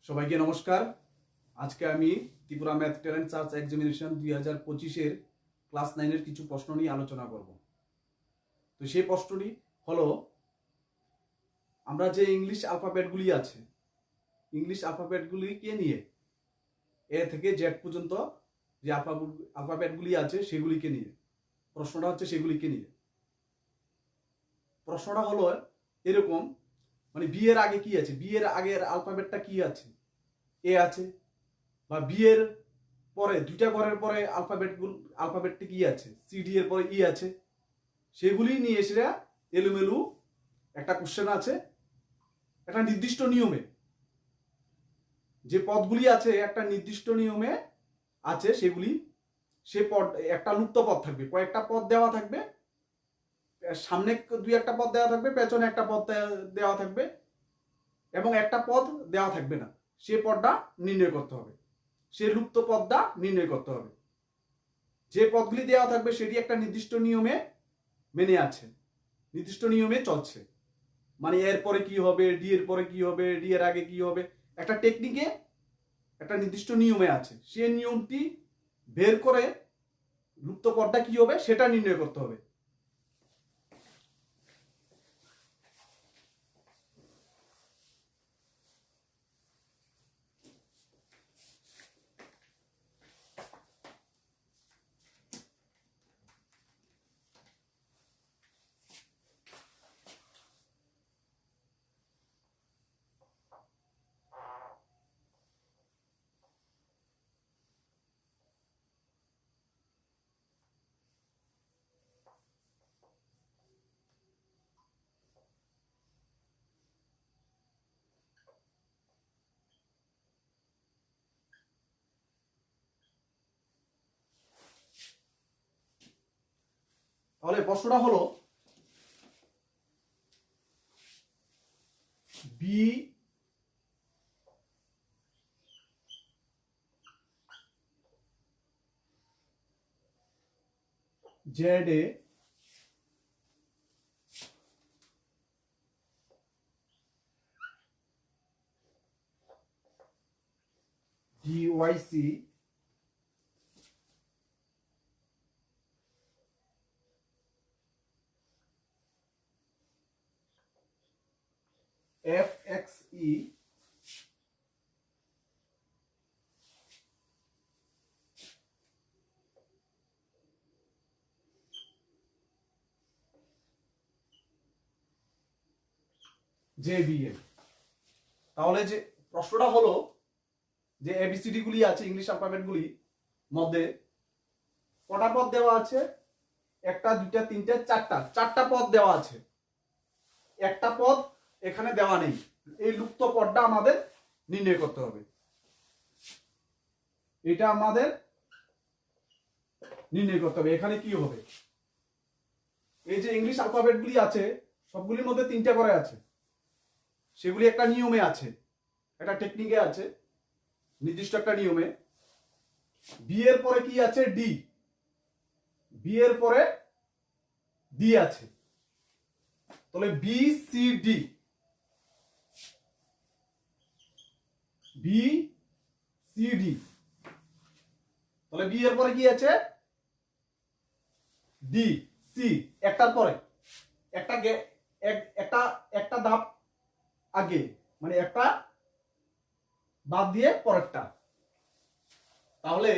সবাইকে নমস্কার। আজকে আমি Tripura math talent search examination 2025-এর ক্লাস 9-এর কিছু প্রশ্ন নিয়ে আলোচনা করব। তো সেই প্রশ্নটি হলো, আমরা যে ইংলিশ অ্যালফাবেটগুলি আছে, ইংলিশ অ্যালফাবেটগুলিকে নিয়ে এ থেকে জেড পর্যন্ত যে অ্যালফাবেটগুলি আছে সেগুলিকে নিয়ে প্রশ্নটা হচ্ছে, সেগুলিকে নিয়ে প্রশ্নটা হলো এরকম, মানে বি এর আগে কি আছে, বি এর আগের অ্যালফাবেটটা কি আছে, এ আছে, বা বি এর পরে দুইটা ঘরের পরে অ্যালফাবেটটি কি আছে, সিডি এর পরে ই আছে, সেগুলি নিয়ে এসে এলোমেলু একটা কোশ্চেন আছে। একটা নির্দিষ্ট নিয়মে যে পদগুলি আছে, একটা নির্দিষ্ট নিয়মে আছে সেগুলি, সে পদ একটা লুপ্ত পদ থাকবে, কয়েকটা পদ দেওয়া থাকবে, সামনে দুই একটা পদ দেওয়া থাকবে, পেছনে একটা পদ দেওয়া থাকবে, এবং একটা পদ দেওয়া থাকবে না। সে পদটা নির্ণয় করতে হবে, সে লুপ্ত পদটা নির্ণয় করতে হবে। যে পদগুলি দেওয়া থাকবে সেটি একটা নির্দিষ্ট নিয়মে মেনে আছে, নির্দিষ্ট নিয়মে চলছে। মানে এর পরে কি হবে, ডি এর পরে কি হবে, ডি এর আগে কি হবে, একটা টেকনিকে একটা নির্দিষ্ট নিয়মে আছে। সে নিয়মটি বের করে লুপ্ত পদটা কি হবে সেটা নির্ণয় করতে হবে। তাহলে প্রশ্নটা হলো, B Z A D Y C F X E J B A. তাহলে যে প্রশ্নটা হলো যে এবিসিডি গুলি আছে, ইংলিশ অ্যালফাবেট গুলি মধ্যে কটা পদ দেওয়া আছে, একটা দুইটা তিনটা চারটা পদ দেওয়া আছে, একটা পদ এখানে দেওয়া নেই। এই লুপ্ত পদটা আমাদের নির্ণয় করতে হবে, এটা আমাদের নির্ণয় করতে হবে। এখানে কি হবে, এই যে ইংলিশ অ্যালফাবেট গুলি আছে সবগুলির মধ্যে তিনটা করে আছে, সেগুলি একটা নিয়মে আছে, একটা টেকনিকে আছে, নির্দিষ্ট একটা নিয়মে। বি এর পরে কি আছে, ডি, বি এর পরে ডি আছে, তাহলে B C D, B C D, তাহলে বি এর পরে কি আছে, ডি সি, একটার পরে একটা একটা একটা ধাপ আগে, মানে একটা বাদ দিয়ে পরেরটা। তাহলে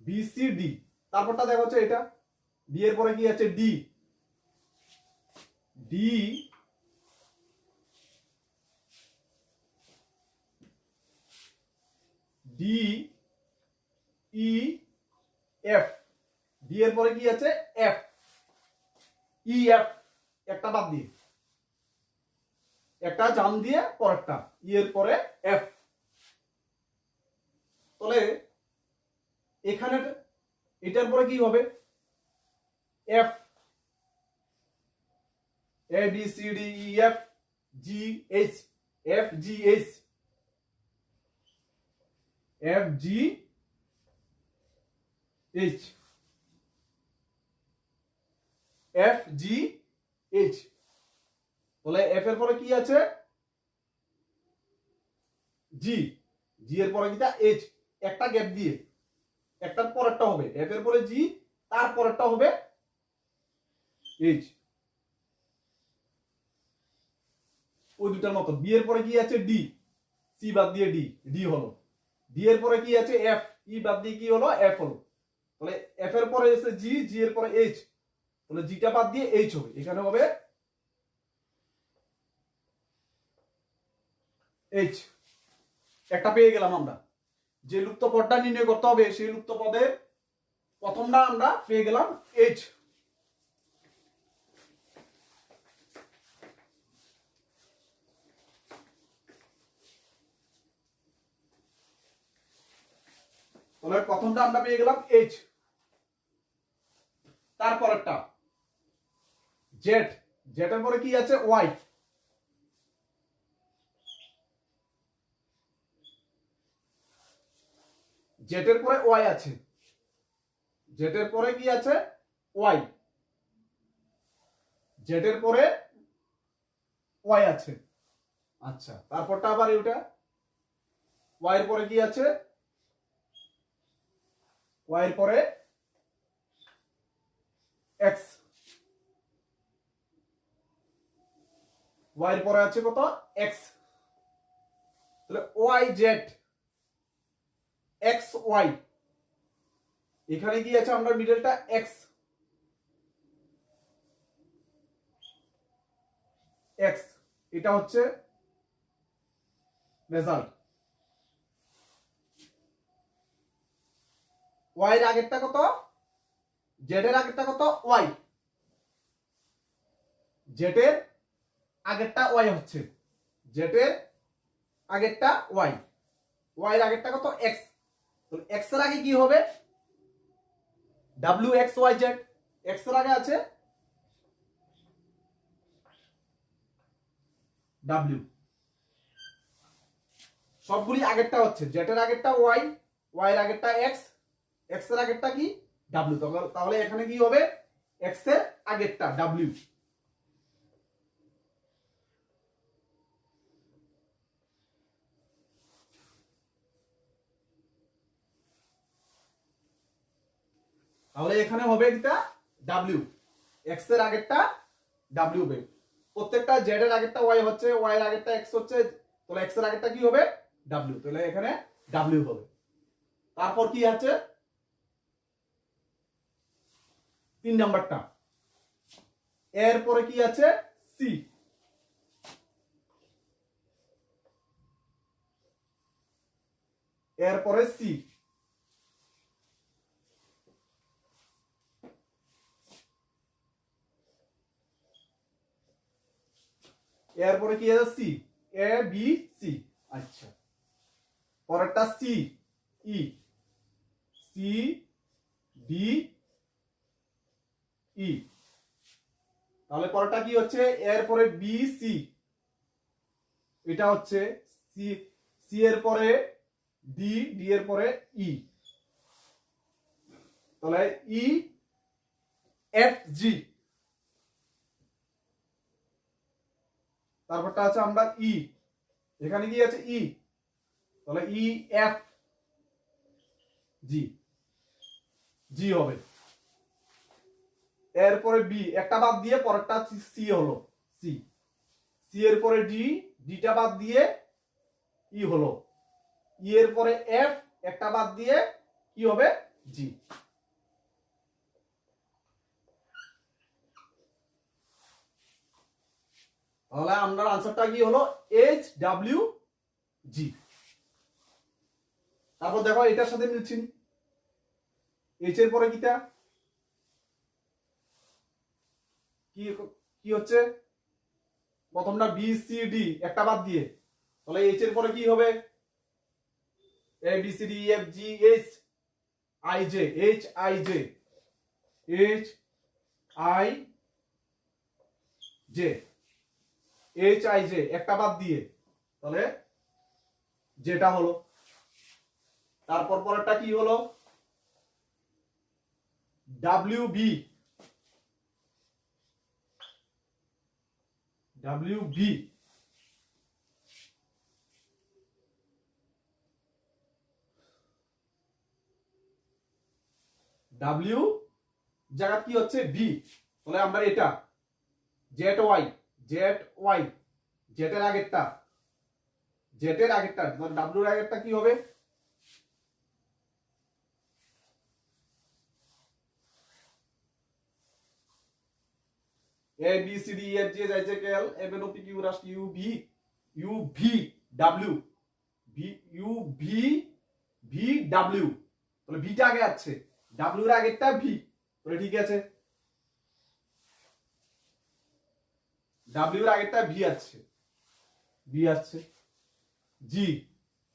বি সি ডি, তারপরটা দেখা হচ্ছে এটা, ডি এর পরে কি আছে, D, D D E F, D এর পরে কি আছে, এফ, ই এফ, একটা বাদ দিয়ে, একটা জাম দিয়ে পরেরটা, ই এর পরে এফ। তাহলে এখানে এটার পরে কি হবে, F, A B C D E F G H, F G H, F G H, F G H. তাহলে এফ এর পরে কি আছে, জি, জি এর পরে কিটা এইচ, একটা গ্যাপ দিয়ে, একটার পরেরটা হবে এফ এর পরে জি, তার পরেরটা হবে এইচ, ওই দুটার মতো। বি এর পরে কি আছে ডি, সি বাদ দিয়ে ডি, ডি হলো। ডি এর পরে কি আছে এফ, ই বাদ দিয়ে কি হলো এফ হলো। তাহলে এফ এর পরে এসে জি, জি এর পরে এইচ, তাহলে জিটা বাদ দিয়ে এইচ হবে, এখানে হবে এইচ। একটা পেয়ে গেলাম আমরা। যে লুপ্ত পদটা নির্ণয় করতে হবে সেই লুপ্ত পদের প্রথমটা আমরা পেয়ে গেলাম এইচ। তাহলে প্রথমটা আমরা পেয়ে গেলাম এইচ। তারপরেরটা জেড, জেড এর পরে কি আছে ওয়াই, জেড এর পরে ওয়াই আছে, জেড এর পরে কি আছে ওয়াই, জেড এর পরে ওয়াই আছে। আচ্ছা, তারপরটা আবার এটা ওয়াই এর পরে কি আছে, ওয়াই এর পরে এক্স, ওয়াই এর পরে আছে কত এক্স। তাহলে ওয়াই জেড এক্স ওয়াই, এখানে কি আছে আমরা মিডলটা এক্স, এক্স, এটা হচ্ছে রেজাল্ট। ওয়াই এর আগেরটা কত, জেড এর আগেরটা কত ওয়াই, জেড এর আগেরটা ওয়াই হচ্ছে, জেড এর আগেরটা ওয়াই, ওয়াই এর আগেরটা কত এক্স। তো এক্স এর আগে কি হবে W X Y Z, X এর আগে আছে ডাব্লিউ, সবগুলি আগেরটা হচ্ছে জেড এর আগেরটা ওয়াই, ওয়াই এর আগেরটা এক্স, এক্স এর আগেরটা কি ডাব্লিউ। তাহলে এখানে কি হবে এক্স এর আগেরটা ডাব্লিউ। তাহলে এখানে হবে এটা ডাব্লিউ, এক্স এর আগেরটা ডাব্লিউ হবে, প্রত্যেকটা জেড এর আগেরটা ওয়াই হচ্ছে, ওয়াই এর আগেরটা এক্স হচ্ছে, তাহলে এক্স এর আগেরটা কি হবে ডাব্লিউ, তাহলে এখানে ডাব্লিউ হবে। তারপর কি আছে 3 নাম্বারটা, এর পরে কি আছে সি, এর পরে সি, এর পরে কি আছে সি, এ বি সি। আচ্ছা, পরেরটা C E, C D E, তাহলে পরেরটা কি হচ্ছে এর পরে বি সি, এটা হচ্ছে সি, সি এর পরে ডি, ডি এর পরে ই, তাহলে ই এফ জি, তারপরটা আছে আমরা ই, এখানে কি আছে ই, তাহলে ই এফ জি, জি হবে। এরপরে বি, একটা বাদ দিয়ে পরেরটা সি হলো সি, সি এর পরে ডি, ডিটা বাদ দিয়ে ই হলো, ই এর পরে এফ, একটা বাদ দিয়ে কি হবে জি। তাহলে আমরা আনসারটা কি হলো এইচ ডাব্লিউ জি। তারপর দেখো এটার সাথে মিলছি, এইচ এর পরে কিটা কি, কি হচ্ছে প্রথমটা বি সি ডি একটা বাদ দিয়ে, তাহলে এইচ এর পরে কি হবে A B C D F G H I J, H I J, H I J, H I J একটা বাদ দিয়ে, তাহলে যেটা হলো। তারপর পরেরটা কি হলো W B, W B, W জায়গা কি হচ্ছে ভি, তাহলে আমরা এটা জেড ওয়াই জেটের আগেরটা ডাব্লিউর আগেরটা কি হবে A B C D F G H I J K L M N O P Q R S T U V W V W, তাহলে ভিটা আগে আছে, ডাব্লিউর আগেরটা ভি, তাহলে ঠিক আছে ডাব্লিউর আগেরটা ভি আসছে জি,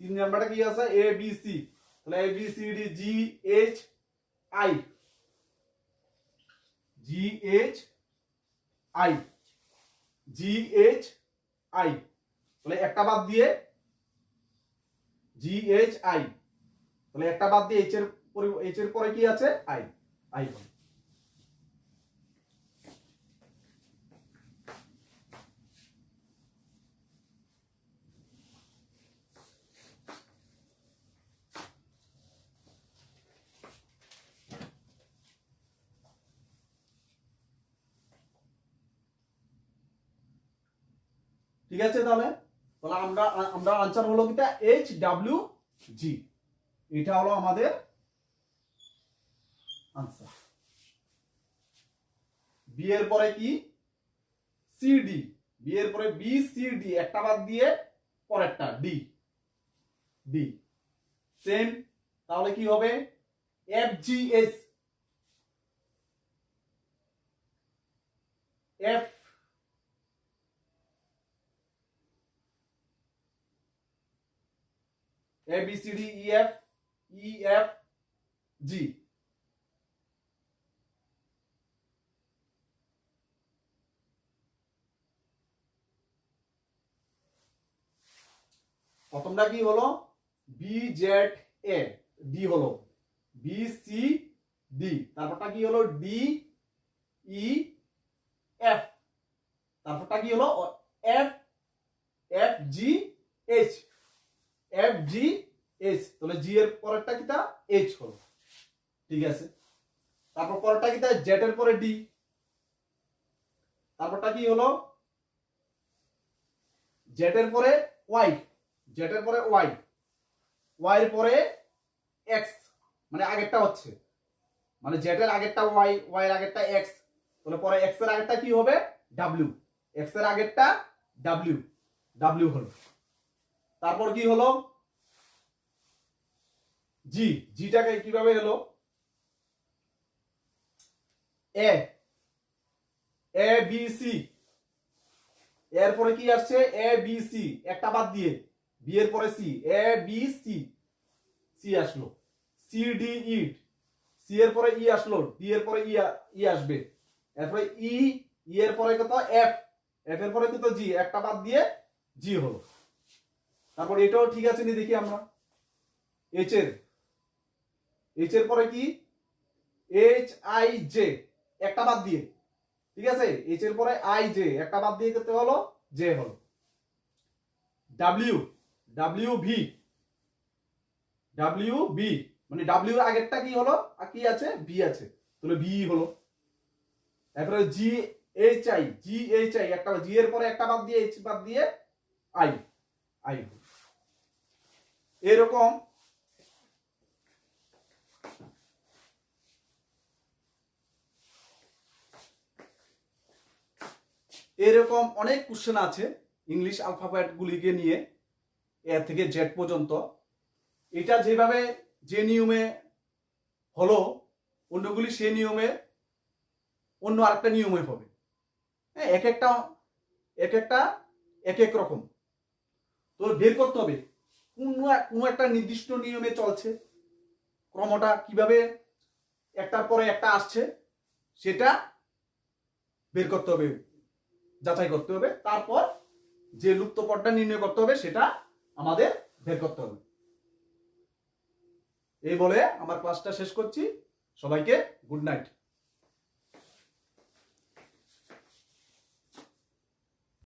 3 নাম্বারটা কি আছে এ বি সি, তাহলে A B C D G H I তাহলে একটা বাদ দিয়ে জি এইচ আই, তাহলে একটা বাদ দিয়ে এইচ এর পরে কি আছে আই হবে। ঠিক আছে, তাহলে আমরা আনসার হলো কিটা এইচ ডাব্লিউ জি, এটা হলো আমাদের আনসার। বি এর পরে কি সি ডি, বি এর পরে বি সি ডি একটা বাদ দিয়ে পরেরটা ডি সেম, তাহলে কি হবে F G S F A B C D E F G, প্রথমটা কি হলো বি জেড এ, ডি হলো বি সি ডি, তারপরটা কি হলো ডি ই এফ, তারপরটা কি হলো এফ এফ জি এইচ তাহলে জি এর পরেরটা কিটা এইচ হলো, ঠিক আছে। তারপর পরেরটা কিটা জেড এর পরে ডি, তারপরটা কি হলো জেড এর পরে ওয়াই ওয়াই এর পরে এক্স, মানে আগেরটা হচ্ছে মানে জেড এর আগেরটা ওয়াই এর আগেরটা এক্স, তাহলে পরে এক্স এর আগেরটা কি হবে ডাব্লিউ, এক্স এর আগেরটা ডাব্লিউ হলো। তারপর কি হলো জিটাকে কিভাবে হলো এ বি সি, এরপরে কি আসছে এ বি সি একটা বাদ দিয়ে, বি এর পরে সি, এ বি সি আসলো, সি ডি ই, সি এর পরে ই আসলো, ডি এর পরে ই আসবে, এরপরে ই এর পরে কত এফ এর পরে কত জি, একটা বাদ দিয়ে জি হলো। তারপর এটাও ঠিক আছে নি দেখি আমরা এইচ এর পরে কি এইচ আই জে একটা বাদ দিয়ে, ঠিক আছে এইচ এর পরে আই জে একটা বাদ দিয়ে করতে হলো জে হলো, ডাব্লিউ ভি মানে ডাব্লিউ এর আগেরটা কি হলো আর কি আছে ভি আছে, তাহলে ভি হলো। তারপরে জি এইচ আই একটা জি এর পরে একটা বাদ দিয়ে এইচ বাদ দিয়ে আই এরকম অনেক কোশ্চেন আছে ইংলিশ অ্যালফাবেট গুলিকে নিয়ে এ থেকে জেড পর্যন্ত। এটা যেভাবে যে নিয়মে হলো অন্যগুলি সেই নিয়মে অন্য আরেকটা নিয়মে হবে, হ্যাঁ এক একটা এক এক রকম, তো বের করতে হবে কোনো একটা নির্দিষ্ট নিয়মে চলছে, ক্রমটা কিভাবে একটার পরে একটা আসছে সেটা বের করতে হবে, যাচাই করতে হবে, তারপর যে লুপ্ত পদটা নির্ণয় করতে হবে সেটা আমাদের বের করতে হবে। এই বলে আমার ক্লাসটা শেষ করছি, সবাইকে গুড নাইট।